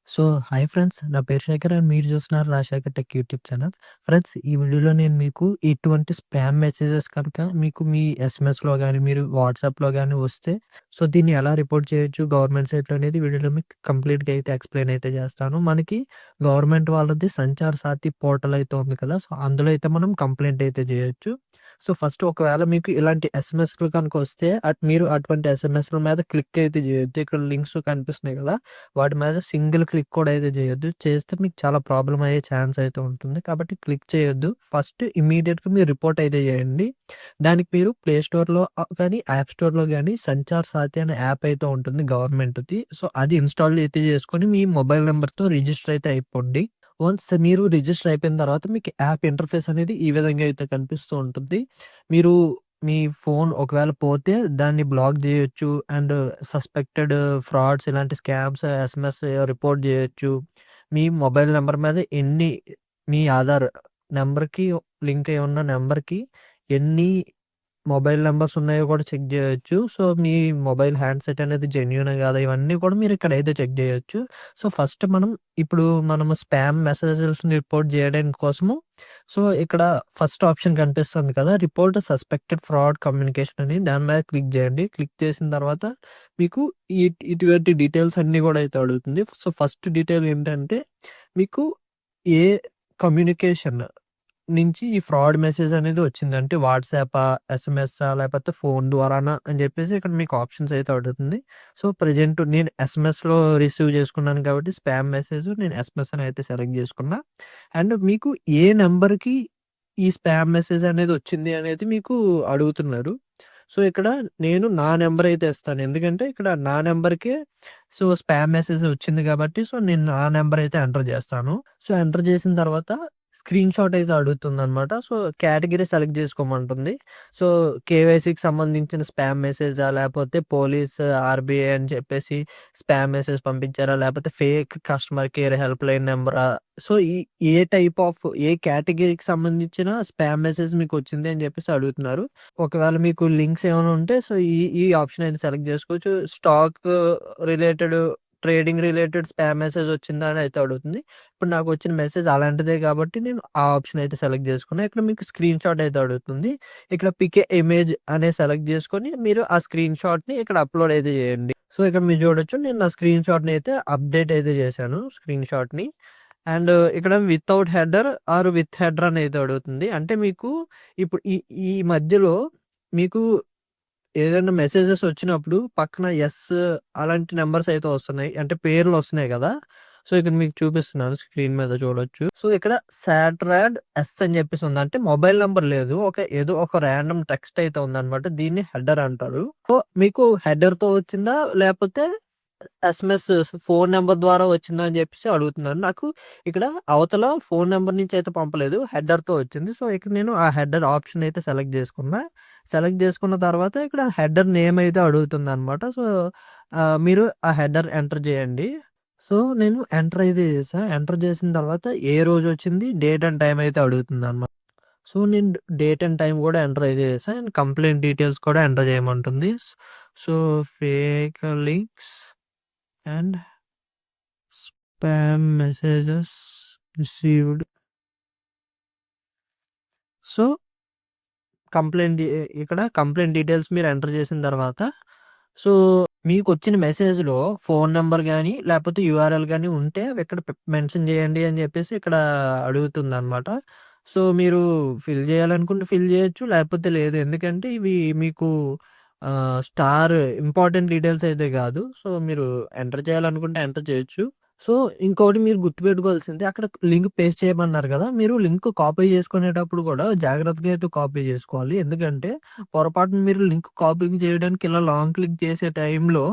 So, hi friends. నా పేరు Shekhar and మీరు చూస్తున్నారు Rajasekhar tech YouTube channel. Friends, ఈ వీడియోలో నేను మీకు ఇటువంటి స్పామ్ మెసేజెస్ కనుక మీకు మీ ఎస్ఎంఎస్‌లో గాని, మీరు వాట్సాప్‌లో గాని వస్తే, సో, దీన్ని ఎలా రిపోర్ట్ చేయొచ్చు గవర్నమెంట్ సైట్‌లో అనేది వీడియోలో మీకు కంప్లీట్‌గా అయితే ఎక్స్‌ప్లెయిన్ అయితే చేస్తాను. మనకి గవర్నమెంట్ వాళ్ళది సంచార్ సాథి పోర్టల్ అయితే ఉంది కదా! సో, అందులో అయితే మనం కంప్లెయింట్ అయితే చేయొచ్చు. సో, ఫస్ట్ ఒకవేళ మీకు ఇలాంటి ఎస్ఎంఎస్‌లు కనుక వస్తే మీరు అటువంటి ఎస్ఎంఎస్‌ల మీద క్లిక్ అయితే చేయొద్దు. ఇక్కడ లింక్స్ కనిపిస్తున్నాయి కదా! వాటి మీద సింగిల్ క్లిక్ కూడా అయితే చేయొద్దు. చేస్తే మీకు చాలా ప్రాబ్లమ్ అయ్యే ఛాన్స్ అయితే ఉంటుంది. కాబట్టి క్లిక్ చేయొద్దు. ఫస్ట్ ఇమ్మీడియేట్‌గా మీరు రిపోర్ట్ అయితే చేయండి. దానికి మీరు ప్లే స్టోర్‌లో కానీ, యాప్ స్టోర్‌లో గానీ సంచార్ సాథి అనే యాప్ అయితే ఉంటుంది గవర్నమెంట్‌ది. సో, అది ఇన్‌స్టాల్ అయితే చేసుకొని మీ మొబైల్ నంబర్‌తో రిజిస్టర్ అయితే అయిపోండి. వన్స్ మీరు రిజిస్టర్ అయిపోయిన తర్వాత మీకు యాప్ ఇంటర్‌ఫేస్ అనేది ఈ విధంగా అయితే కనిపిస్తూ ఉంటుంది. మీరు మీ ఫోన్ ఒకవేళ పోతే దాన్ని బ్లాక్ జేయొచ్చు. అండ్ సస్పెక్టెడ్ ఫ్రాడ్స్ ఇలాంటి స్కామ్స్ ఎస్ఎంఎస్ రిపోర్ట్ జేయొచ్చు. మీ మొబైల్ నంబర్ మీద మీ ఆధార్ నంబర్‌కి లింక్ అయి ఉన్న నంబర్‌కి ఎన్ని మొబైల్ నంబర్స్ ఉన్నాయో కూడా చెక్ జేయొచ్చు. సో, మీ మొబైల్ హ్యాండ్‌సెట్ అనేది జెన్యూనా కాదా ఇవన్నీ కూడా మీరు ఇక్కడైతే చెక్ జేయొచ్చు. సో, ఫస్ట్ మనము స్పామ్ మెసేజెస్‌ని రిపోర్ట్ జేయడానికి కోసము సో, ఇక్కడ ఫస్ట్ ఆప్షన్ కనిపిస్తుంది కదా! రిపోర్ట్ సస్పెక్టెడ్ ఫ్రాడ్ కమ్యూనికేషన్ అని దాని మీద క్లిక్ జేయండి. క్లిక్ చేసిన తర్వాత మీకు ఇటువంటి డీటెయిల్స్ అన్నీ గూడా అయితే అడుగుతుంది. సో, ఫస్ట్ డీటెయిల్ ఏంటంటే మీకు ఏ కమ్యూనికేషన్ నుంచి ఈ ఫ్రాడ్ మెసేజ్ అనేది వచ్చింది. అంటే వాట్సాపా? ఎస్ఎంఎస్సా? లేపోతే ఫోను ద్వారానా? అని జెప్పేసి ఇక్కడ మీకు ఆప్షన్స్ అయితే అడుగుతుంది. సో, ప్రెజెంట్ నేను ఎస్ఎంఎస్‌లో రిసీవ్ చేసుకున్నాను కాబట్టి స్పామ్ మెసేజ్ నేను ఎస్ఎంఎస్ అని అయితే సెలెక్ట్ జేసుకున్నా. అండ్ మీకు ఏ నంబర్‌కి ఈ స్పామ్ మెసేజ్ అనేది వచ్చింది అనేది మీకు అడుగుతున్నారు. సో, ఇక్కడ నేను నా నంబర్ అయితే ఇస్తాను. ఎందుకంటే ఇక్కడ నా నంబర్‌కే సో, స్పామ్ మెసేజ్ వచ్చింది కాబట్టి సో, నేను నా నంబర్ అయితే ఎంటర్ జేస్తాను. సో, ఎంటర్ చేసిన తర్వాత స్క్రీన్‌షాట్ అయితే అడుగుతుందనమాట. సో, కేటగిరీ సెలెక్ట్ జేసుకోమంటుంది. సో, కేవైసీకి సంబంధించిన స్పామ్ మెసేజా? లేపోతే పోలీస్, ఆర్‌బీఐ అని చెప్పేసి స్పామ్ మెసేజ్ పంపించారా? లేపోతే ఫేక్ కస్టమర్ కేర్ హెల్ప్‌లైన్ నంబరా? సో, ఏ టైప్ ఆఫ్ ఏ కేటగిరీకి సంబంధించిన స్పామ్ మెసేజ్ మీకొచ్చింది అని జెప్పేసి అడుగుతున్నారు. ఒకవేళ మీకు లింక్స్ ఏమైనా ఉంటే సో, ఈ ఆప్షన్ అయితే సెలెక్ట్ జేసుకోవచ్చు. Stock related, trading related spam message వచ్చిందా అని అయితే అడుగుతుంది. ఇప్పుడు నాకొచ్చిన మెసేజ్ అలాంటిదే కాబట్టి నేను ఆ ఆప్షన్ అయితే సెలెక్ట్ జేసుకున్నా. ఇక్కడ మీకు స్క్రీన్‌షాట్ అయితే అడుగుతుంది. ఇక్కడ పిక్ ఏ ఇమేజ్ అనేది సెలెక్ట్ జేసుకొని మీరు ఆ స్క్రీన్‌షాట్‌ని ఇక్కడ అప్‌లోడ్ అయితే జేయండి. సో, ఇక్కడ మీరు చూడొచ్చు నేను నా స్క్రీన్‌షాట్‌ని అయితే అప్‌డేట్ అయితే జేశాను స్క్రీన్‌షాట్‌ని. అండ్ ఇక్కడ without header or with header అనేది అడుగుతుంది. అంటే మీకు ఇప్పుడు ఈ ఈ మధ్యలో మీకు ఏదైనా మెసేజెస్ వచ్చినప్పుడు పక్కన అలాంటి నంబర్స్ అయితే వస్తున్నాయి. అంటే పేర్లు వస్తున్నాయి గదా! సో, ఇక్కడ మీకు చూపిస్తున్నాను స్క్రీన్ మీద చూడొచ్చు. సో, ఇక్కడ సాట్రాడ్ ఎస్ అని జెప్పేసి ఉంది. అంటే మొబైల్ నంబర్ లేదు. ఏదో ఒక రాండమ్ టెక్స్ట్ అయితే ఉందన్నమాట. దీన్ని హెడర్ అంటారు. సో, మీకు హెడర్‌తో వచ్చిందా? లేపోతే ఎస్ఎంఎస్ ఫోను నంబర్ ద్వారా వచ్చిందా అని జెప్పేసి అడుగుతున్నారు. నాకు ఇక్కడ అవతల ఫోను నంబర్ నుంచి అయితే పంపలేదు. హెడర్‌తో వచ్చింది. సో, ఇక్కడ నేను ఆ హెడర్ ఆప్షన్ అయితే సెలెక్ట్ జేసుకున్నా. సెలెక్ట్ జేసుకున్న తర్వాత ఇక్కడ హెడర్ నేమ్ అయితే అడుగుతుందనమాట. సో, మీరు ఆ హెడర్ ఎంటర్ జేయండి. సో, నేను ఎంటర్ అయితే జేశా. ఎంటర్ జేసిన తర్వాత ఏ రోజొచ్చింది, డేట్ అండ్ టైమ్ అయితే అడుగుతుందనమాట. సో, నేను డేట్ అండ్ టైమ్ గూడా ఎంటర్ అయితే జేశా. అండ్ కంప్లెయింట్ డీటెయిల్స్ కూడా ఎంటర్ జేయమంటుంది. So, fake links and spam messages received. So, complaint డీ ఇక్కడ కంప్లెయింట్ డీటెయిల్స్ మీరు ఎంటర్ చేసిన తర్వాత, సో, మీకొచ్చిన మెసేజ్‌లో ఫోను నంబర్ గాని, లేపోతే యూఆర్ఎల్ గాని ఉంటే ఇక్కడ మెన్షన్ చేయండి అని చెప్పేసి ఇక్కడ అడుగుతుందనమాట. సో, మీరు ఫిల్ చేయాలనుకుంటే ఫిల్ చేయొచ్చు. లేకపోతే లేదు. ఎందుకంటే ఇవి మీకు స్టార్ ఇంపార్టెంట్ డీటెయిల్స్ అయితే కాదు. సో, మీరు ఎంటర్ చేయాలనుకుంటే ఎంటర్ చేయొచ్చు. సో, ఇంకోటి మీరు గుర్తుపెట్టుకోవాల్సింది అక్కడ లింక్ పేస్ట్ చేయమన్నారు గదా! మీరు లింక్ కాపీ చేసుకునేటప్పుడు గూడా జాగ్రత్తగా అయితే కాపీ జేసుకోవాలి. ఎందుకంటే పొరపాటున మీరు లింక్ కాపీ చేయడానికి ఇలా లాంగ్ క్లిక్ చేసే టైంలో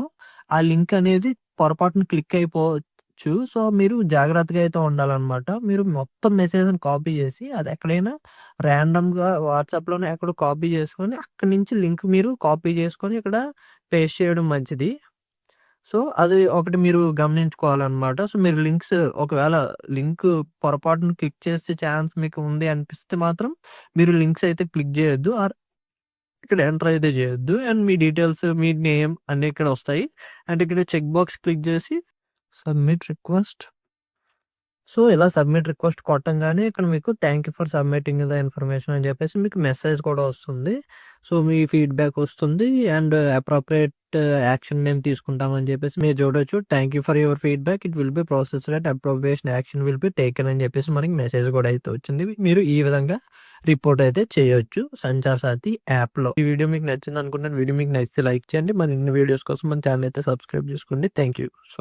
ఆ లింక్ అనేది పొరపాటున క్లిక్ అయిపోవచ్చు. సో, మీరు జాగ్రత్తగా అయితే ఉండాలనమాట. మీరు మొత్తం మెసేజ్‌ని కాపీ జేసి అది ఎక్కడైనా ర్యాండమ్‌గా వాట్సాప్‌లోనే ఎక్కడో కాపీ చేసుకొని అక్కడి నుంచి లింక్ మీరు కాపీ చేసుకొని ఇక్కడ పేస్ట్ చేయడం మంచిది. సో, అది ఒకటి మీరు గమనించుకోవాలనమాట. సో, మీరు ఒకవేళ లింక్ పొరపాటున క్లిక్ చేసే ఛాన్స్ మీకు ఉంది అనిపిస్తే మాత్రం మీరు లింక్స్ అయితే క్లిక్ చేయొద్దు. ఇక్కడ ఎంటర్ అయితే చేయొద్దు. And me details, me name అన్నీ ఇక్కడ వస్తాయి. అండ్ ఇక్కడ చెక్ బాక్స్ క్లిక్ చేసి సబ్మిట్ రిక్వెస్ట్. సో, ఇలా సబ్మిట్ రిక్వెస్ట్ కొట్టంగానే ఇక్కడ మీకు thank you for submitting the information అని చెప్పేసి మీకు మెసేజ్ కూడా వస్తుంది. సో, మీ ఫీడ్‌బ్యాక్ వస్తుంది అండ్ అప్రోప్రియేట్ యాక్షన్ మేము తీసుకుంటామని చెప్పేసి మీరు చూడొచ్చు. Thank you for your feedback. It will be processed and appropriation action will be taken అని చెప్పేసి మనకి మెసేజ్ కూడా అయితే వచ్చింది. మీరు ఈ విధంగా రిపోర్ట్ అయితే చేయొచ్చు సంచార్ సాథి యాప్‌లో. ఈ వీడియో మీకు నచ్చింది అనుకుంటున్నాను. వీడియో మీకు నచ్చితే లైక్ చేయండి. మరిన్ని వీడియోస్ కోసం మన ఛానెల్ అయితే సబ్స్క్రైబ్ చేసుకోండి. Thank you. సో